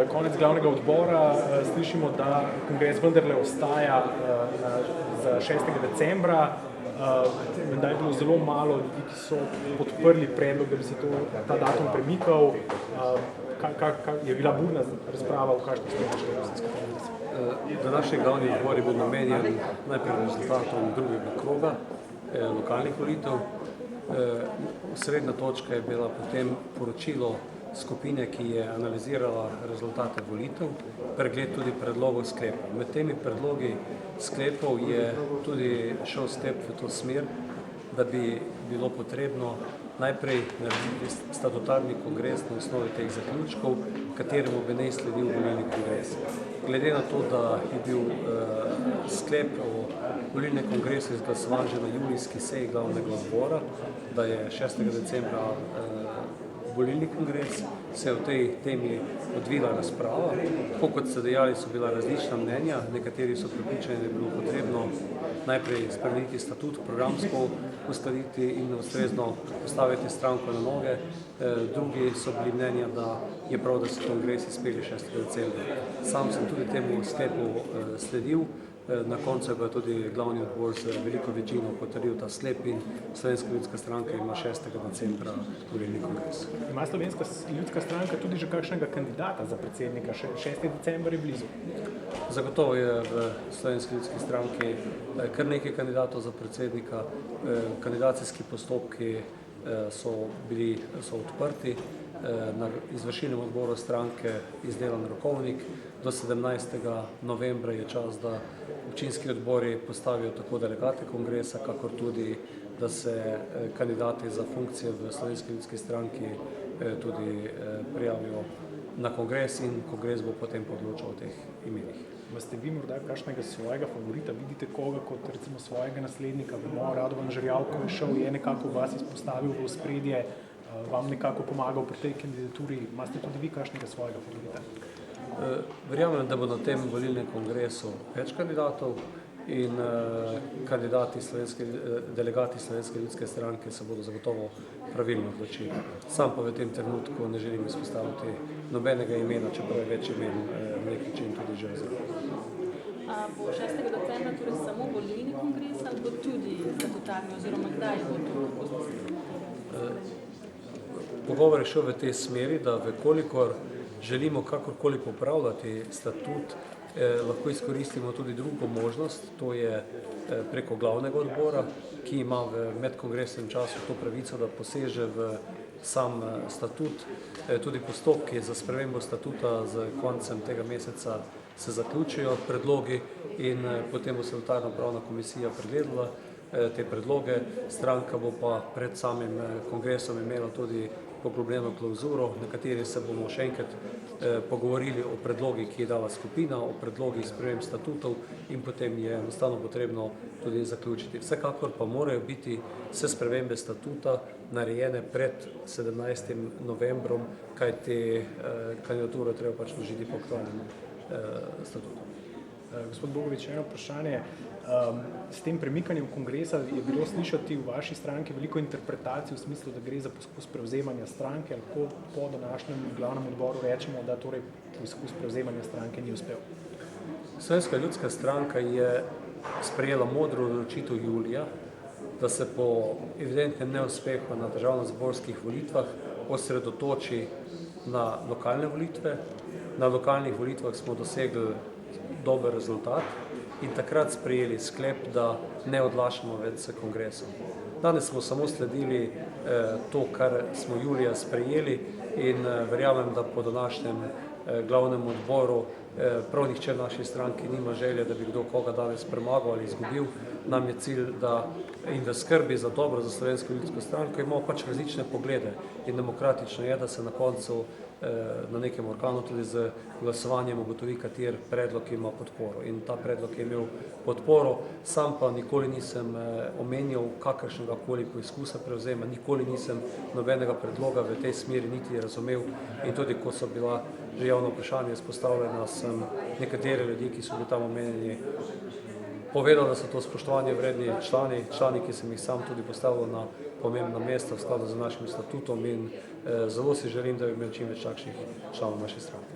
konec glavnega odbora slišimo, da kongres vendarle ostaja za 6. decembra. Menda je bilo zelo malo ljudi, ki so podprli predlog, da bi se ta datum premikal. Je bila burna razprava, v kakšni stvari šlo vse skupaj? Današnji glavni odbor je bil namenjen najprej rezultatom drugega kroga lokalnih volitev. Srednja točka je bila potem poročilo skupine, ki je analizirala rezultate volitev, pregled tudi predlogov sklepov. Med temi predlogi sklepov je tudi šel step v to smer, da bi bilo potrebno najprej narediti statutarni kongres na osnovi teh zaključkov, kateremu bi naj sledil volilni kongres. Glede na to, da je bil sklep o volilnem kongresu izglasovan že na julijski seji glavnega odbora, da je 6. decembra volilni kongres, se je v tej temi odvila razprava. Tako kot ste dejali, so bila različna mnenja, nekateri so prepričani, da je bilo potrebno najprej spremeniti statut, programsko uskladiti in ustrezno postaviti stranko na noge. Drugi so bili mnenja, da je prav, da se kongres izpelje 6. decembra. Sam sem tudi temu sklepu sledil. Na koncu je tudi glavni odbor z veliko večino potrdil ta sklep in Slovenska ljudska stranka ima 6. decembra volilni kongres. Ima Slovenska ljudska stranka tudi že kakšnega kandidata za predsednika? 6. december je blizu. Zagotovo je v Slovenski ljudski stranki kar nekaj kandidatov za predsednika. Kandidacijski postopki so odprti. Na izvršilnem odboru stranke izdelan rokovnik. Do 17. novembra je čas, da občinski odbori postavijo tako delegate kongresa, kakor tudi, da se kandidati za funkcije v Slovenski ljudski stranki tudi prijavijo na kongres in kongres bo potem odločal o teh imenih. Ste vi morda kakšnega svojega favorita? Vidite koga kot recimo svojega naslednika? Vemo, Radovan Žerjav, ko je šel, je nekako vas izpostavil v ospredje, vam nekako pomagal pri tej kandidaturi. Imate tudi vi kakšnega svojega favorita? Verjamem, da bo na tem volilnem kongresu več kandidatov in delegati Slovenske ljudske stranke se bodo zagotovo pravilno odločili. Sam pa v tem trenutku ne želim izpostaviti nobenega imena, čeprav je več imen v neki način tudi že Bo 6. decembra torej samo volilni kongres ali bo tudi statutarni oziroma kdaj bo to? Pogovor je šel v tej smeri, da vekolikor želimo kakorkoli popravljati statut, lahko izkoristimo tudi drugo možnost, to je preko glavnega odbora, ki ima v medkongresnem času to pravico, da poseže v sam statut. Tudi postopki za spremembo statuta z koncem tega meseca se zaključijo predlogi in potem bo statutarna pravna komisija pregledala te predloge. Stranka bo pa pred samim kongresom imela tudi poglobljeno klauzuro, na kateri se bomo še enkrat pogovorili o predlogih, ki je dala skupina, o predlogih sprememb statutov in potem je enostavno potrebno tudi zaključiti. Vsekakor pa morajo biti vse spremembe statuta narejene pred 17. novembrom, kajti kandidaturo treba pač vložiti po aktualnem statutu. Gospod Bogovič, eno vprašanje. S tem premikanjem kongresa je bilo slišati v vaši stranki veliko interpretacij v smislu, da gre za poskus prevzemanja stranke. Lahko po današnjem glavnem odboru rečemo, da torej poskus prevzemanja stranke ni uspel. Slovenska ljudska stranka je sprejela modro odločitev julija, da se po evidentnem neuspehu na državnozborskih volitvah osredotoči na lokalne volitve. Na lokalnih volitvah smo dosegli dober rezultat in takrat sprejeli sklep, da ne odlašamo več s kongresom. Danes smo samo sledili to, kar smo julija sprejeli in verjamem, da po današnjem glavnem odboru prav nihče v naši stranki nima želje, da bi kdo koga danes premagal ali izgubil. Nam je cilj, da in da skrbi za dobro za Slovensko ljudsko stranko, imamo pač različne poglede in demokratično je, da se na koncu na nekem organu tudi z glasovanjem ugotovi, kater predlog ima podporo. In ta predlog je imel podporo. Sam pa nikoli nisem omenjal kakršnega koli poizkusa prevzema, nikoli nisem nobenega predloga v tej smeri niti razumel. In tudi, ko so bila že javno vprašanje izpostavljena, sem nekatere ljudi, ki so bili tam omenjeni, povedal, da so to spoštovanje vredni člani, ki sem jih sam tudi postavil na pomembna mesta v skladu z našim statutom in zelo si želim, da bi imel čim več takšnih članov naše stranke.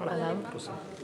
Hvala. Prosim.